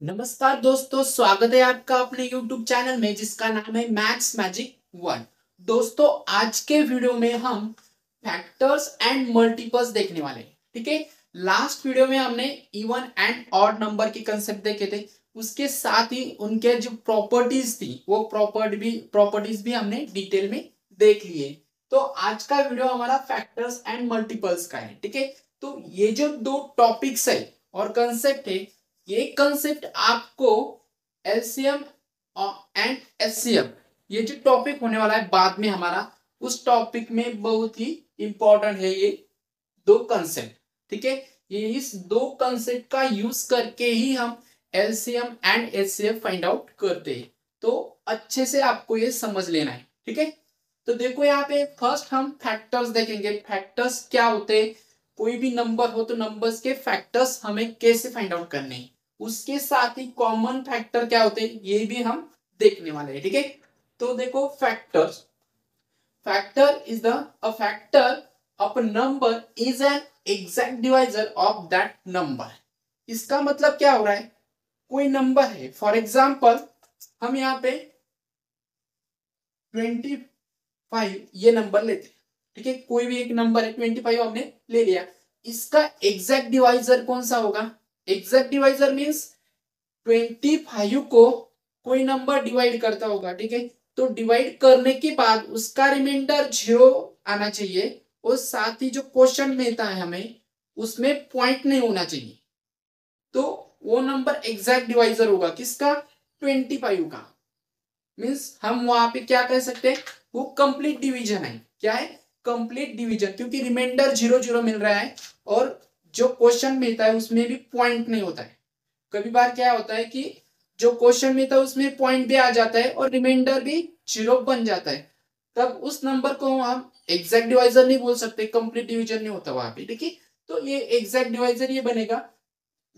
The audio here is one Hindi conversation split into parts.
नमस्कार दोस्तों, स्वागत है आपका अपने YouTube चैनल में जिसका नाम है मैथ्स मैजिक 1। दोस्तों, आज के वीडियो में हम फैक्टर्स एंड मल्टीपल्स देखने वाले हैं। ठीक है, लास्ट वीडियो में हमने इवन एंड ऑड नंबर के कंसेप्ट देखे थे। उसके साथ ही उनके जो प्रॉपर्टीज थी वो प्रॉपर्टीज भी हमने डिटेल में देख लिए। तो आज का वीडियो हमारा फैक्टर्स एंड मल्टीपल्स का है। ठीक है, तो ये जो दो टॉपिक्स है और कंसेप्ट है, ये कंसेप्ट आपको एलसीएम एंड एचसीएफ, ये जो टॉपिक होने वाला है बाद में हमारा, उस टॉपिक में बहुत ही इंपॉर्टेंट है ये दो कंसेप्ट। ठीक है, ये इस दो कंसेप्ट का यूज करके ही हम LCM and HCF find out करते हैं। तो अच्छे से आपको ये समझ लेना है। ठीक है, तो देखो यहाँ पे फर्स्ट हम फैक्टर्स देखेंगे। फैक्टर्स क्या होते हैं, कोई भी नंबर हो तो नंबर्स के फैक्टर्स हमें कैसे फाइंड आउट करने हैं, उसके साथ ही कॉमन फैक्टर क्या होते हैं ये भी हम देखने वाले हैं। ठीक है, तो देखो factors, factor is the a factor of a number is an exact divisor of that number. इसका मतलब क्या हो रहा है, कोई नंबर है, फॉर एग्जांपल हम यहाँ पे 25 ये नंबर लेते हैं। ठीक है, कोई भी एक नंबर है 25 हमने ले लिया, इसका एग्जैक्ट डिवाइजर कौन सा होगा। एग्जैक्ट डिवाइजर मीन्स 25 को कोई नंबर डिवाइड करता होगा। ठीक है, तो डिवाइड करने के बाद उसका रिमाइंडर 0 आना चाहिए और साथ ही जो क्वेश्चन मिलता है हमें उसमें पॉइंट नहीं होना चाहिए। तो वो नंबर एग्जैक्ट डिवाइजर होगा किसका, 25 का। मीन्स हम वहां पे क्या कह सकते हैं, वो कंप्लीट डिवीजन है। क्या है, कंप्लीट डिवीजन, क्योंकि रिमाइंडर 0 0 मिल रहा है और जो क्वेश्चन मिलता है उसमें भी पॉइंट नहीं होता है। कभी बार क्या होता है कि जो क्वेश्चन में था उसमें पॉइंट भी आ जाता है और रिमाइंडर भी 0 बन जाता है, तब उस नंबर को हम एग्जैक्ट डिवाइजर नहीं बोल सकते, कंप्लीट डिवीजन नहीं होता वहां पे। ठीक है, तो ये एग्जैक्ट डिवाइजर ये बनेगा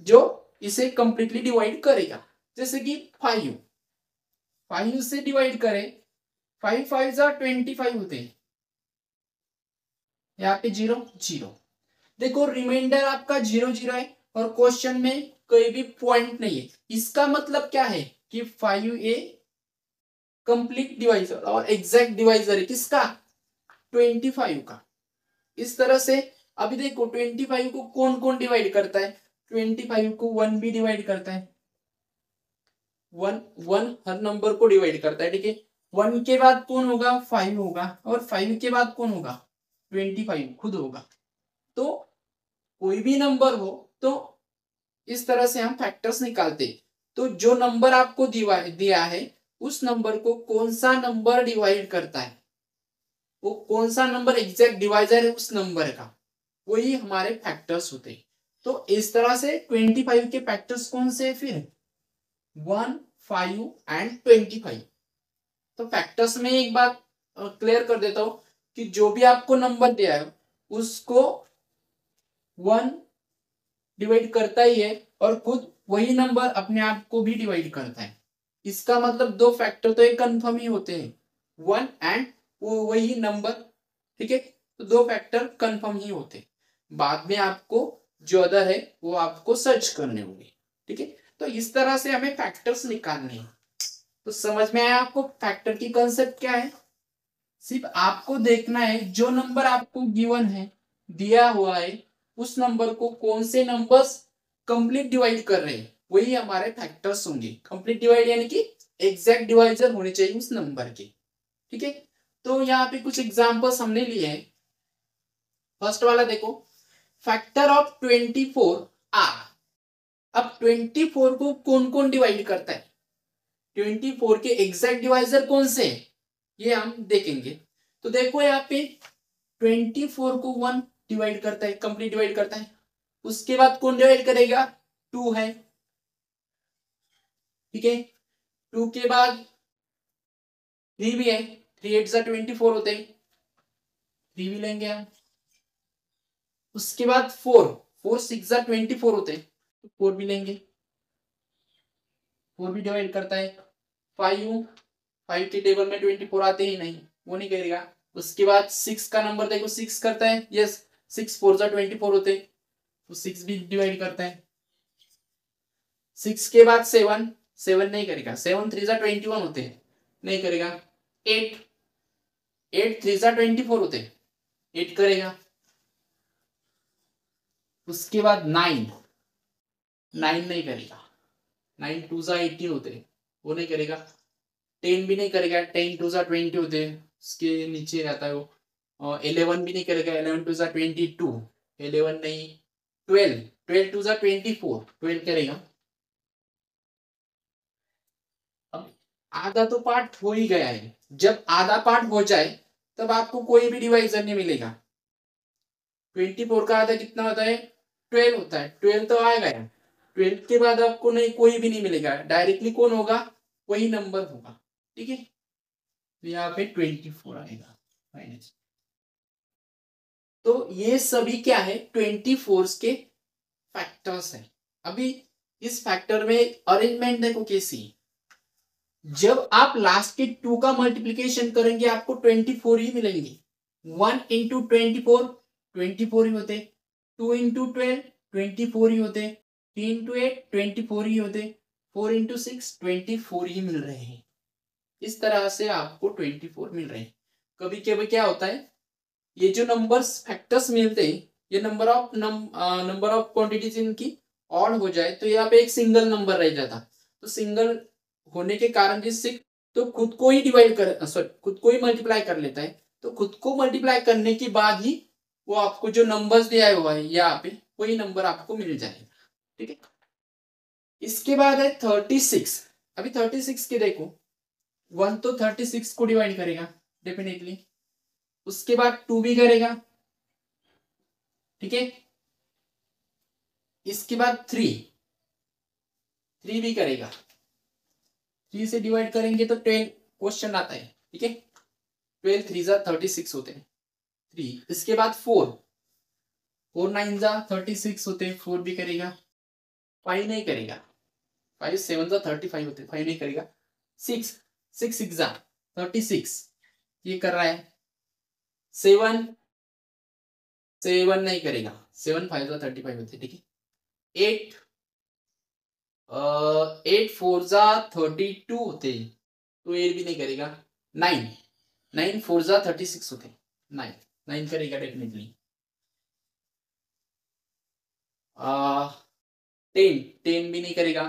जो इसे कंप्लीटली डिवाइड करेगा। जैसे कि 5 से डिवाइड करें, 5 5 25 होते हैं, यहाँ पे 0 0। देखो रिमाइंडर आपका 0 0 है और क्वेश्चन में कोई भी पॉइंट नहीं है। इसका मतलब क्या है कि 5 कंप्लीट डिवाइजर और एग्जैक्ट डिवाइजर है किसका, 25 का। इस तरह से अभी देखो 25 को कौन कौन डिवाइड करता है, 25 को 1 भी डिवाइड करता है। 1 हर नंबर को डिवाइड करता है। ठीक है, 1 के बाद कौन होगा, 5 होगा, और 5 के बाद कौन होगा, 25 खुद होगा। तो कोई भी नंबर हो तो इस तरह से हम फैक्टर्स निकालते। तो जो नंबर आपको दिया है उस नंबर को कौन सा नंबर डिवाइड करता है, वो कौन सा नंबर एग्जैक्ट डिवाइजर है उस नंबर का, वही हमारे फैक्टर्स होते हैं। तो इस तरह से 25 के फैक्टर्स कौन से है फिर, 1 5 एंड 25। तो फैक्टर्स में एक बात क्लियर कर देता हूं कि जो भी आपको नंबर दिया है उसको 1 डिवाइड करता ही है और खुद वही नंबर अपने आप को भी डिवाइड करता है। इसका मतलब दो फैक्टर तो एक कंफर्म ही होते हैं, 1 एंड वो वही नंबर। ठीक है, तो दो फैक्टर कंफर्म ही होते हैं, बाद में आपको जो अदर है वो आपको सर्च करने होंगे। ठीक है, तो इस तरह से हमें फैक्टर्स निकालने हैं। तो समझ में आया आपको फैक्टर की कंसेप्ट क्या है। सिर्फ आपको देखना है जो नंबर आपको गिवन है, दिया हुआ है, उस नंबर को कौन से नंबर्स कंप्लीट डिवाइड कर रहे हैं वही हमारे फैक्टर्स होंगे। कंप्लीट डिवाइड यानी कि एग्जैक्ट डिवाइजर होने चाहिए उस नंबर के। ठीक है, तो यहाँ पे कुछ एग्जांपल्स हमने लिए हैं। फर्स्ट वाला देखो, फैक्टर ऑफ 24 आर। अब 24 को कौन कौन डिवाइड करता है, 24 के एग्जैक्ट डिवाइजर कौन से हैं ये हम देखेंगे। तो देखो यहाँ पे 24 को 1 डिवाइड करता है, कंप्लीट डिवाइड करता है। उसके बाद कौन डिवाइड करेगा, 2 है। ठीक है, 2 के बाद 3 भी है, 3 8 24 होते हैं, 3 भी लेंगे हम। उसके बाद 4 4 6 24 होते हैं, तो 4 भी लेंगे, 4 भी डिवाइड करता है। 5 के टेबल में 24 आते ही नहीं, वो नहीं करेगा। उसके बाद 6 का नंबर देखो, 6 करता है, यस 6 4 24 होते हैं, तो 6 भी डिवाइड करता है। 6 के बाद 7, 7 नहीं करेगा, 7 3 जा 21 होते हैं, नहीं करेगा। 8, 8 3 जा 24 होते हैं, 8 करेगा। उसके बाद 9, 9 नहीं करेगा, 9 2 जा 18 होते हैं, वो नहीं करेगा। 10 भी नहीं करेगा, 10 2 जा 20 होते हैं, उसके नीचे रहता है वो। और 11 भी नहीं करेगा, 11 2 जा 22, 11 नहीं। 12, 12 2 जा 24, 12 करेगा। अब आधा तो पार्ट हो ही गया है, जब आधा पार्ट हो जाए तब आपको कोई भी डिवाइजर नहीं मिलेगा। 24 का आधा कितना होता है, 12 होता है, 12 तो आ गया। 12 के बाद आपको नहीं, कोई भी नहीं मिलेगा, डायरेक्टली कौन होगा, वही नंबर होगा। ठीक है, तो यहाँ पे 24 आएगा माइनस। तो ये सभी क्या है, 24 के फैक्टर्स है। अभी इस फैक्टर में अरेंजमेंट देखो कैसी, जब आप लास्ट के 2 का मल्टीप्लीकेशन करेंगे आपको 24 ही मिलेंगे। 1 इंटू 24, 24 ही होते। 2 इंटू 12, 24 ही होते। 3 इंटू 8, 24 ही होते। 4 इंटू 6, 24 ही मिल रहे हैं। इस तरह से आपको 24 मिल रहे हैं। कभी कभी क्या होता है, ये जो नंबर्स फैक्टर्स मिलते हैं, ये नंबर ऑफ क्वांटिटीज इनकी ऑड हो जाए तो यहाँ पे एक सिंगल नंबर रह जाता। तो सिंगल होने के कारण जिससे तो खुद को ही डिवाइड कर, सॉरी खुद को ही मल्टीप्लाई कर लेता है। तो खुद को मल्टीप्लाई करने के बाद ही वो आपको जो नंबर्स दिया हुआ है यहाँ पे, वही नंबर आपको मिल जाएगा। ठीक है, इसके बाद है 36। अभी 36 के देखो, 1 तो 36 को डिवाइड करेगा डेफिनेटली, उसके बाद 2 भी करेगा। ठीक है, इसके बाद 3 भी करेगा। 3 से डिवाइड करेंगे तो 12 क्वेश्चन आता है। ठीक है, 12 3 जा 36 होते हैं 3। इसके बाद 4, 4 9 जा 36 होते हैं, 4 भी करेगा। 5 नहीं करेगा, 5 7 जा 35 होते हैं, 5 नहीं करेगा। 6, 6 6 जा 36, ये कर रहा है। 7, 7 नहीं करेगा, 7 5 जा 35 होते हैं। ठीक है, 8, 8 4 जा 32 होते हैं, तो 8 भी नहीं करेगा। 9, 9 4 जा 36 होते हैं, 9 9 करेगा डेफिनेटली। 10 10 भी नहीं करेगा।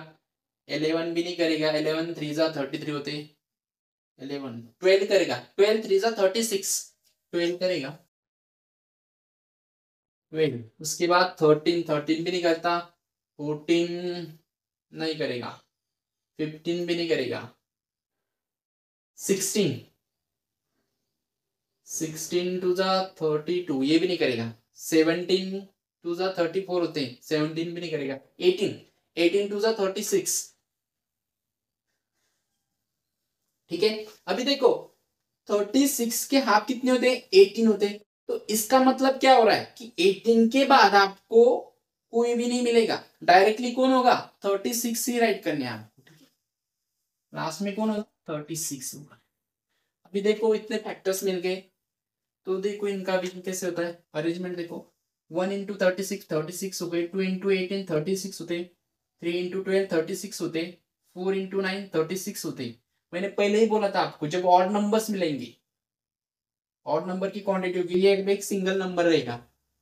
11 भी नहीं करेगा, 11 3 जा 33 होते हैं। 11 12 करेगा, 12 3 जा 36, 12 करेगा। 12 उसके बाद 13, 13 भी नहीं करता। 14 नहीं करेगा, 15 भी नहीं करेगा। 16, 16 टू जा 32, ये भी नहीं करेगा। 17 टू जा 34 होते हैं, 17 भी नहीं करेगा। 18, 18 टू जा 36। ठीक है, अभी देखो 36 के हाफ कितने होते हैं, 18 होते हैं। तो इसका मतलब क्या हो रहा है कि 18 के बाद आपको कोई भी नहीं मिलेगा, डायरेक्टली कौन होगा, 36 ही राइट करने हैं आपको। लास्ट में कौन होगा, 36 होगा। अभी देखो इतने फैक्टर्स मिल गए, तो देखो इनका भी कैसे होता है अरेंजमेंट। देखो 1 इंटू 36 36 हो गए, 2 इंटू 18 36 होते, 3 इंटू 12 36 होते, 4 इंटू 9 36 होते। मैंने पहले ही बोला था आपको, जब ऑड नंबर्स मिलेंगे, ऑड नंबर की क्वांटिटी होगी, ये एक सिंगल नंबर रहेगा,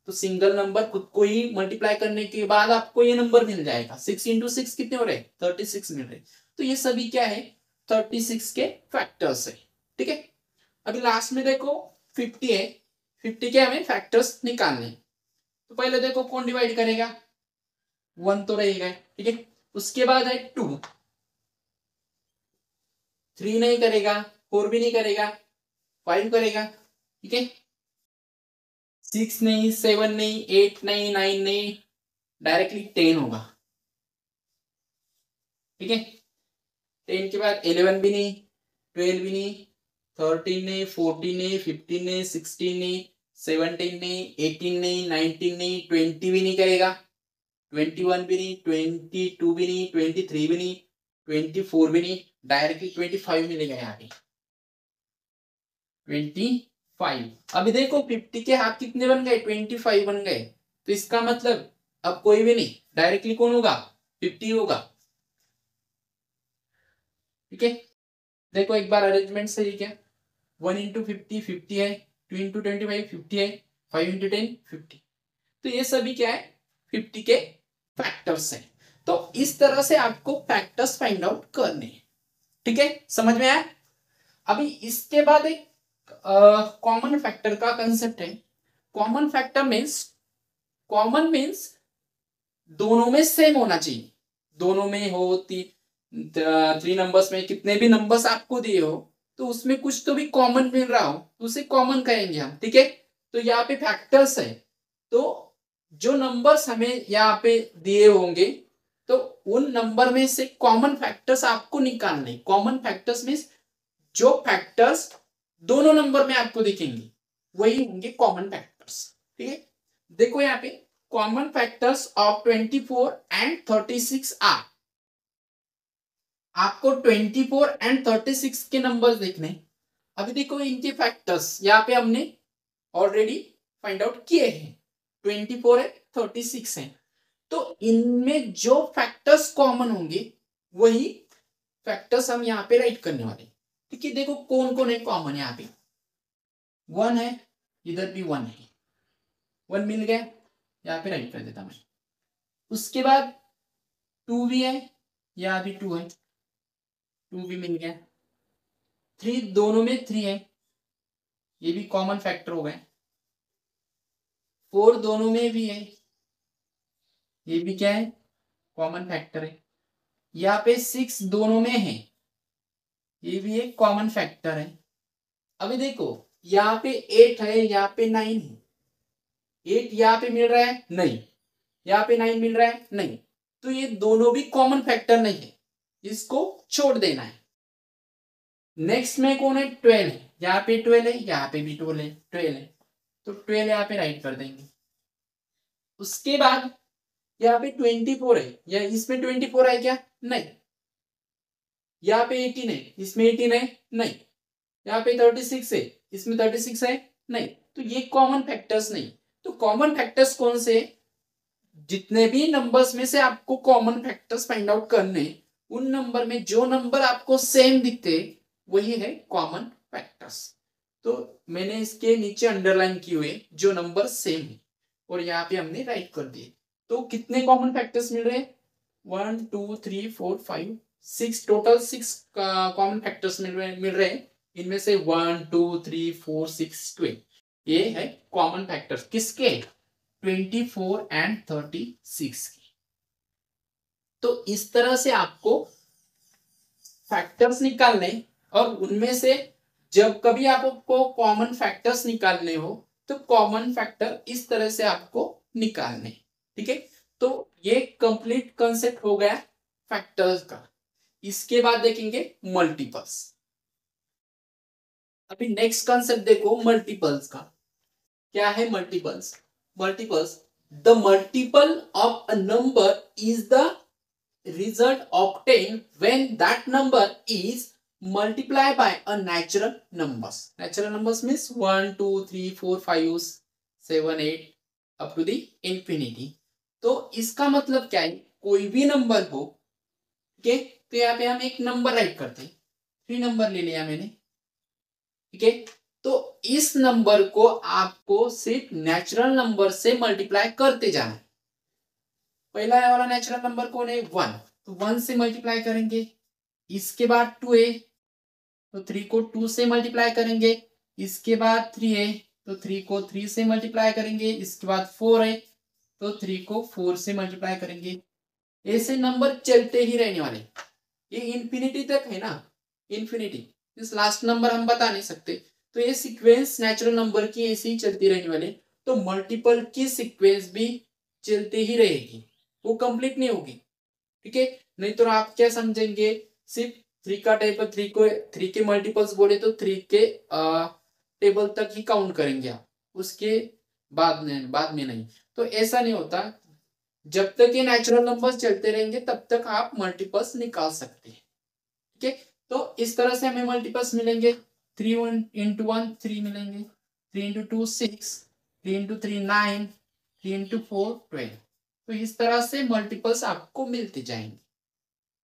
तो सिंगल नंबर खुद को ही मल्टीप्लाई करने के बाद आपको ये नंबर मिल जाएगा। 6 इंटू 6 कितने हो रहे, 36 मिल रहे। तो ये सभी क्या है, 36 के फैक्टर्स है। ठीक है, अभी लास्ट में देखो 50 है, 50 के हमें फैक्टर्स निकालने। तो पहले देखो कौन डिवाइड करेगा, 1 तो रहेगा। ठीक है, उसके बाद है 2, 3 नहीं करेगा, 4 भी नहीं करेगा, 5 करेगा। ठीक है, 6 नहीं, 7 नहीं, 8 नहीं, 9 नहीं, डायरेक्टली 10 होगा। ठीक है, 10 के बाद 11 भी नहीं, 12 भी नहीं, 13 नहीं, 14 नहीं, 15 नहीं, 16 नहीं, 17 नहीं, 18 नहीं, 19 नहीं, 20 भी नहीं करेगा। 21 भी नहीं, 22 भी नहीं, 23 भी नहीं, 24 भी नहीं, डायरेक्टली 25 मिलेगा यहाँ पे, 25। अभी देखो 50 के हाथ कितने बन गए, 25 बन गए। तो इसका मतलब अब कोई भी नहीं, डायरेक्टली कौन होगा, 50 होगा। ठीक है, देखो एक बार अरेंजमेंट सही क्या, 1 into 50 50 है, 2 into 25 50 है, 5 into 10 50। तो ये सभी क्या है, 50 के फैक्टर्स हैं। तो इस तरह से आपको फैक्टर्स फाइंड आउट करने हैं। ठीक है, समझ में आया। अभी इसके बाद एक कॉमन फैक्टर का कंसेप्ट है। कॉमन मीन्स दोनों में सेम होना चाहिए। दोनों में हो, 3 नंबर्स में कितने भी नंबर्स आपको दिए हो, तो उसमें कुछ तो भी कॉमन मिल रहा हो तो उसे कॉमन कहेंगे हम। ठीक है, तो यहाँ पे फैक्टर्स है, तो जो नंबर्स हमें यहाँ पे दिए होंगे तो उन नंबर में से कॉमन फैक्टर्स आपको निकालने। कॉमन फैक्टर्स मीन्स जो फैक्टर्स दोनों नंबर में आपको दिखेंगे वही होंगे कॉमन फैक्टर्स। ठीक है, देखो यहाँ पे common factors of 24 and 36 are. आपको 24 एंड 36 के नंबर्स देखने। अभी देखो इनके फैक्टर्स यहाँ पे हमने ऑलरेडी फाइंड आउट किए हैं, 24 है, 36 है। तो इनमें जो फैक्टर्स कॉमन होंगे वही फैक्टर्स हम यहाँ पे राइट करने वाले। ठीक है, देखो कौन कौन है कॉमन। यहाँ पे 1 है, इधर भी 1 है, 1 मिल गया, यहाँ पे राइट कर देता मैं। उसके बाद 2 भी है, यहाँ भी 2 है, 2 भी मिल गया। 3 दोनों में 3 है, ये भी कॉमन फैक्टर हो गए। 4 दोनों में भी है, ये भी क्या है, कॉमन फैक्टर है। यहाँ पे 6 दोनों में है, ये भी एक कॉमन फैक्टर है। अभी देखो यहाँ पे 8 है, यहाँ पे 9 है। 8 यहाँ पे मिल रहा है नहीं, यहाँ पे 9 मिल रहा है नहीं, तो ये दोनों भी कॉमन फैक्टर नहीं है, इसको छोड़ देना है। नेक्स्ट में कौन है, 12 है, यहाँ पे 12 है, यहाँ पे भी 12 है, तो 12 यहाँ पे राइट कर देंगे। उसके बाद यहाँ पे 24 है, या इसमें 24 है क्या, नहीं। यहाँ पे 18 है, इसमें 18 है नहीं। यहाँ पे 36 है, इसमें 36 है नहीं, तो ये कॉमन फैक्टर्स नहीं। तो कॉमन फैक्टर्स कौन से, जितने भी नंबर्स में से आपको कॉमन फैक्टर्स फाइंड आउट करने, उन नंबर में जो नंबर आपको सेम दिखते वही है कॉमन फैक्टर्स। तो मैंने इसके नीचे अंडरलाइन किए हुए जो नंबर सेम है और यहाँ पे हमने राइट कर दिए। तो कितने कॉमन फैक्टर्स मिल रहे हैं, 1 2 3 4 5 6, टोटल 6 कॉमन फैक्टर्स मिल रहे हैं। इनमें से 1 2 3 4 6 12, ये है कॉमन फैक्टर्स किसके, 24 एंड 36 की। तो इस तरह से आपको फैक्टर्स निकालने, और उनमें से जब कभी आपको कॉमन फैक्टर्स निकालने हो तो कॉमन फैक्टर इस तरह से आपको निकालने। ठीक है, तो ये कंप्लीट कंसेप्ट हो गया फैक्टर्स का। इसके बाद देखेंगे मल्टीपल्स। अभी नेक्स्ट कंसेप्ट देखो मल्टीपल्स का। क्या है multiples, multiples, the multiple of a number is the result obtained when that number is multiplied by a natural numbers. Natural numbers means 1 2 3 4 5 7 8 up to the infinity. तो इसका मतलब क्या है, कोई भी नंबर हो, ठीक है, तो यहाँ पे हम एक नंबर राइट करते हैं, 3 नंबर ले लिया मैंने। ठीक है, तो इस नंबर को आपको सिर्फ नेचुरल नंबर से मल्टीप्लाई करते जाना है। पहला वाला नेचुरल नंबर कौन है, 1, तो 1 से मल्टीप्लाई करेंगे। इसके बाद 2 है तो 3 को 2 से मल्टीप्लाई करेंगे। इसके बाद 3 है तो 3 को 3 से मल्टीप्लाई करेंगे। इसके बाद 4 है तो 3 को 4 से मल्टीप्लाई करेंगे। ऐसे नंबर चलते ही रहने वाले, ये इंफिनिटी तक है ना, इंफिनिटी, इस लास्ट नंबर हम बता नहीं सकते। तो ये सीक्वेंस नेचुरल नंबर की ऐसे ही चलती रहने वाले। तो मल्टीपल की सीक्वेंस भी चलते ही रहेगी, वो कंप्लीट नहीं होगी। ठीक है, नहीं तो आप क्या समझेंगे, सिर्फ 3 का टेबल, 3 के मल्टीपल्स बोले तो 3 के टेबल तक ही काउंट करेंगे आप, उसके बाद में नहीं। तो ऐसा नहीं होता, जब तक ये नेचुरल नंबर्स चलते रहेंगे तब तक आप मल्टीपल्स निकाल सकते हैं। ठीक है, तो इस तरह से हमें मल्टीपल्स मिलेंगे। 3 into 1 3 मिलेंगे, 3 into 2 6, 3 into 3 9, 3 into 4 12। तो इस तरह से मल्टीपल्स आपको मिलते जाएंगे।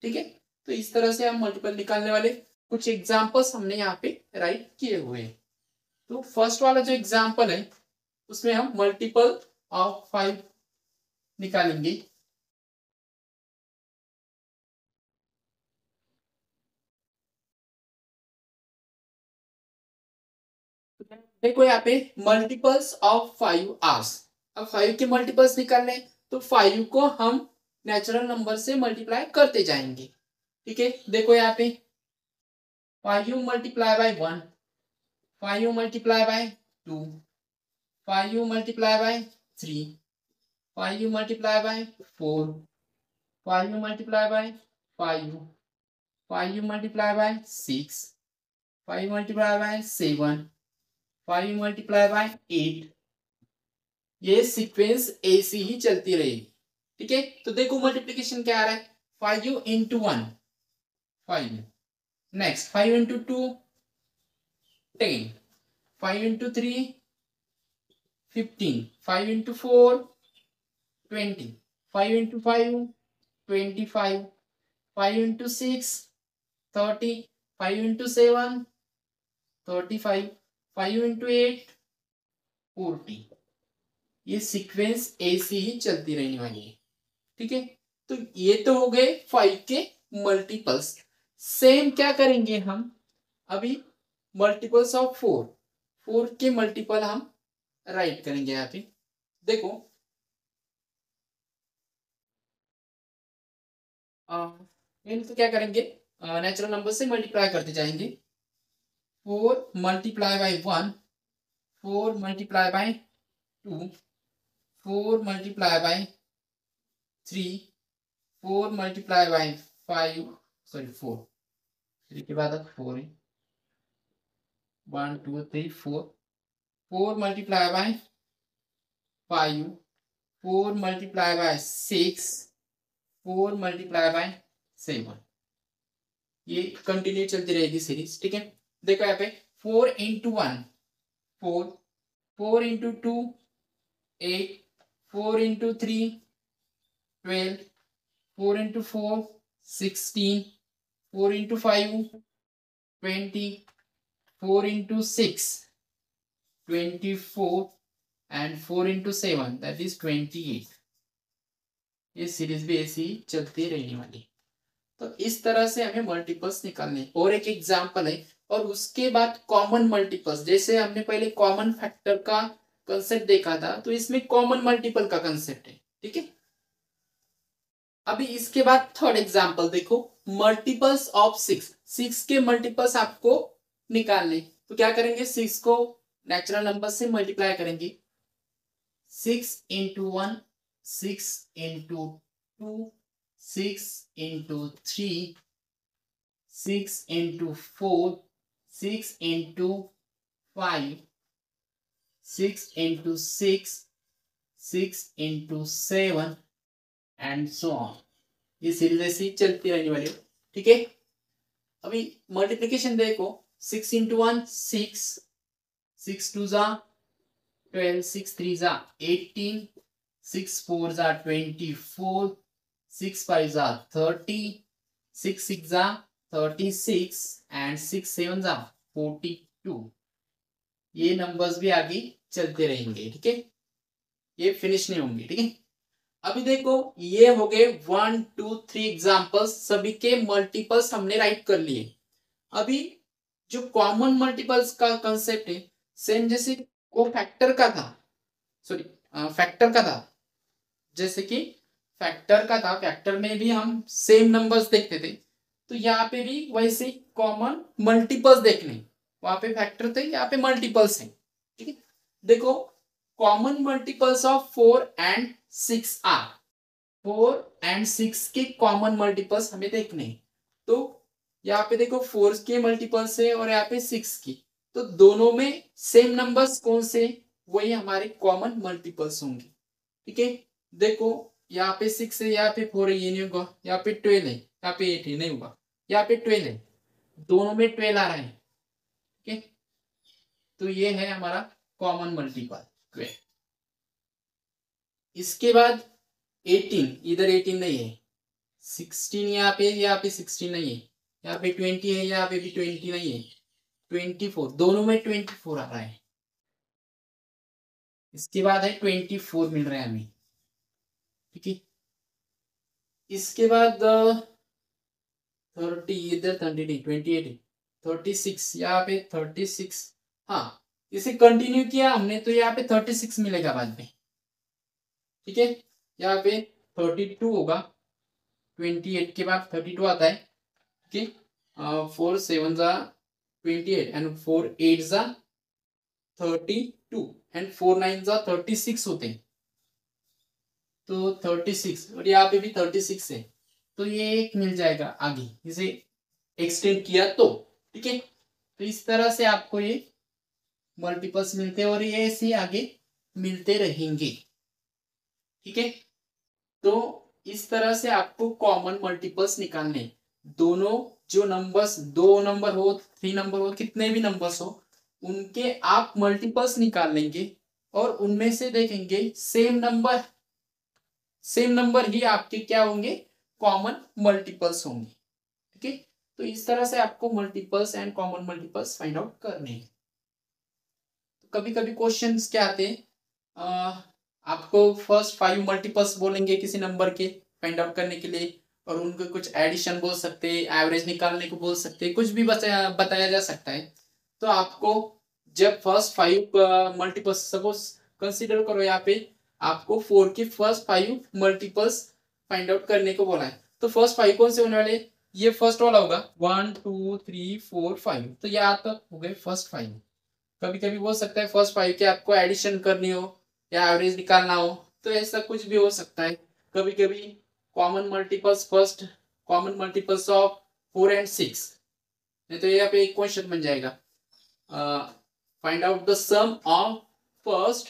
ठीक है, तो इस तरह से हम मल्टीपल निकालने वाले कुछ एग्जाम्पल्स हमने यहाँ पे राइट किए हुए हैं। तो फर्स्ट वाला जो एग्जाम्पल है उसमें हम मल्टीपल ऑफ 5 निकालेंगे। देखो यहाँ पे मल्टीपल्स ऑफ 5 आवर्स। अब 5 के मल्टीपल्स निकालने, तो 5 को हम नेचुरल नंबर से मल्टीप्लाई करते जाएंगे। ठीक है, देखो यहाँ पे 5 multiply by 1, 5 multiply by 2, 5 multiply by 3, 5 multiply by 4, 5 multiply by 5, 5 multiply by 6, 5 multiply by 7, 5 multiply by 8। ये सीक्वेंस ऐसी ही चलती रहेगी। ठीक है, तो देखो मल्टीप्लिकेशन क्या आ रहा है, 5 into 1 5, next 5 into 2 10, 5 into 3 15, 5 into 4 20, 5 into 5 25, 5 into 6 30, 5 into 7 35, 5 into 8 40। ये सीक्वेंस ऐसी ही चलती रहने वाली है। ठीक है, तो ये तो हो गए 5 के मल्टीपल्स। सेम क्या करेंगे हम अभी मल्टीपल्स ऑफ 4, 4 के मल्टीपल हम राइट करेंगे यहाँ पे। देखो तो क्या करेंगे, नेचुरल नंबर से मल्टीप्लाई करते जाएंगे। 4 multiply by 1, 4 multiply by 2, 4 multiply by 3, 4 multiply by 5, sorry 4, 3 के बाद अब 4 है, 1 2 3 4, 4 multiply by 5, 4 multiply by 6, 4 multiply by 7। ये कंटिन्यू चलती रहेगी सीरीज। ठीक है, देखो यहाँ पे 4 into 1 4, 4 into 2 8, 4 into 3 12, 4 into 4 16, 4 into 5 20, 4 into 6 24 and 4 into 7 that is 28। ये सीरीज भी ऐसी ही चलती रहने वाली। तो इस तरह से हमें मल्टीपल्स निकालने। और एक एग्जांपल है, और उसके बाद कॉमन मल्टीपल्स। जैसे हमने पहले कॉमन फैक्टर का कंसेप्ट देखा था, तो इसमें कॉमन मल्टीपल का कंसेप्ट है। ठीक है, अभी इसके बाद थर्ड एग्जांपल देखो, मल्टीपल्स ऑफ 6। 6 के मल्टीपल्स आपको निकालने, तो क्या करेंगे, 6 को नेचुरल नंबर से मल्टीप्लाई करेंगे। 6 into 1 6 into 2 6 into 3 6 into 4 6 into 5 6 into 6 6 into 7 and so on. ये सीरीज ऐसी चलती रहने वाली है। ठीक है, अभी मल्टीप्लिकेशन देखो, 6 इंटू 1 6, 6 2 जा 12, 6 3 जा 18, 6 4 जा 24, 6 5 जा 30, 6 6 जा 36 एंड 6 7 जा 42। ये नंबर्स भी आगे चलते रहेंगे। ठीक है, ये फिनिश नहीं होंगे। ठीक है, अभी देखो ये हो गए 1 2 3 एग्जांपल्स, सभी के मल्टीपल्स हमने राइट कर लिए। अभी जो कॉमन मल्टीपल्स का कंसेप्ट है, सेम जैसे वो फैक्टर का था, सॉरी फैक्टर का था, जैसे कि फैक्टर का था, फैक्टर में भी हम सेम नंबर्स देखते थे, तो यहाँ पे भी वैसे कॉमन मल्टीपल्स देखने। वहां पे फैक्टर थे, यहाँ पे मल्टीपल्स हैं। ठीक है, देखो common multiples of 4 and 6 are. 4 and 6 के कॉमन मल्टीपल्स हमें देखने। तो यहाँ पे देखो 4 के मल्टीपल्स है और यहाँ पे 6 की, तो दोनों में सेम नंबर्स कौन से, वही हमारे कॉमन मल्टीपल्स होंगे। ठीक है, देखो यहाँ पे 6 है, यहाँ पे 4 है, ये नहीं होगा। यहाँ पे 12 है, यहाँ पे 8 है, नहीं होगा। यहाँ पे 12 है, दोनों में 12 आ रहा है। ठीक है, तो ये है हमारा कॉमन मल्टीपल 12। इसके बाद 18, इधर 18 नहीं है, 16 यहाँ पे 16 नहीं है, यहाँ पे 20 है, यहाँ पे भी 20 नहीं है, 24, दोनों में 24 आ रहा है। इसके बाद है 24 मिल रहा है हमें, ठीक है। इसके बाद 30, इधर 30 नहीं, 28, 36, यहाँ पे 36। हाँ, इसे कंटिन्यू किया हमने तो यहाँ पे 36 मिलेगा बाद में, ठीक है। यहाँ पे 32 होगा, 28 के बाद 32 आता है, ठीक है। 4 7 जा 28 एंड 4 8 जा 32 एंड 4 9 जा 36 होते हैं, तो 36, और यहाँ पे भी 36 है, तो ये एक मिल जाएगा आगे, इसे एक्सटेंड किया तो, ठीक है। तो इस तरह से आपको ये मल्टीपल्स मिलते हैं और ये ऐसे आगे मिलते रहेंगे, ठीक है। तो इस तरह से आपको कॉमन मल्टीपल्स निकालने हैं। दोनों जो नंबर्स, 2 नंबर हो, 3 नंबर हो, कितने भी नंबर्स हो, उनके आप मल्टीपल्स निकाल लेंगे और उनमें से देखेंगे सेम नंबर ही आपके क्या होंगे, कॉमन मल्टीपल्स होंगे, ठीक है। तो इस तरह से आपको multiples and common multiples find out करने हैं। तो कभी कभी क्वेश्चंस क्या आते हैं, आपको फर्स्ट 5 मल्टीपल्स बोलेंगे किसी नंबर के फाइंड आउट करने के लिए, और उनको कुछ एडिशन बोल सकते हैं, एवरेज निकालने को बोल सकते हैं, कुछ भी बताया जा सकता है। तो आपको जब फर्स्ट 5 मल्टीपल्स, सपोज कंसीडर करो यहाँ पे आपको 4 के फर्स्ट 5 मल्टीपल्स फाइंड आउट करने को बोला है, तो फर्स्ट 5 कौन से होने वाले, ये फर्स्ट वाला होगा 1 2 3 4 5, तो यहाँ तक हो गए फर्स्ट 5। कभी कभी बोल सकता है फर्स्ट 5 के आपको एडिशन करनी हो या एवरेज निकालना हो, तो ऐसा कुछ भी हो सकता है। कभी कभी कॉमन मल्टीपल्स ऑफ 4 एंड 6, नहीं तो यहाँ पे एक क्वेश्चन बन जाएगा, find out the sum of first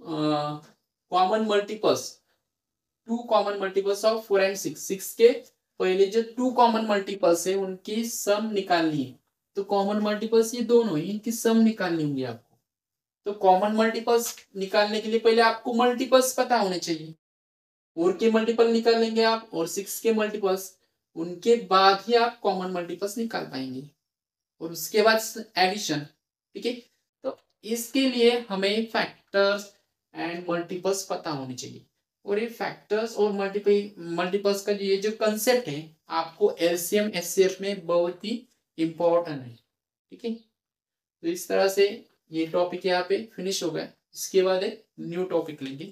common multiples, 2 common multiples of 4 and 6, 6 के पहले जो 2 कॉमन मल्टीपल्स है उनकी सम निकालनी है। तो कॉमन मल्टीपल्स ये दोनों है, इनकी सम निकालनी होंगी आपको। तो कॉमन मल्टीपल्स निकालने के लिए पहले आपको मल्टीपल्स पता होने चाहिए, 4 के मल्टीपल निकाल लेंगे आप और 6 के मल्टीपल्स, उनके बाद ही आप कॉमन मल्टीपल्स निकाल पाएंगे, और उसके बाद एडिशन, ठीक है। तो इसके लिए हमें फैक्टर्स एंड मल्टीपल्स पता होने चाहिए, और ये फैक्टर्स और मल्टीपल्स का ये जो कंसेप्ट है आपको एलसीएम एचसीएफ में बहुत ही इंपॉर्टेंट है, ठीक है। तो इस तरह से ये टॉपिक यहाँ पे फिनिश हो गया, इसके बाद एक न्यू टॉपिक लेंगे।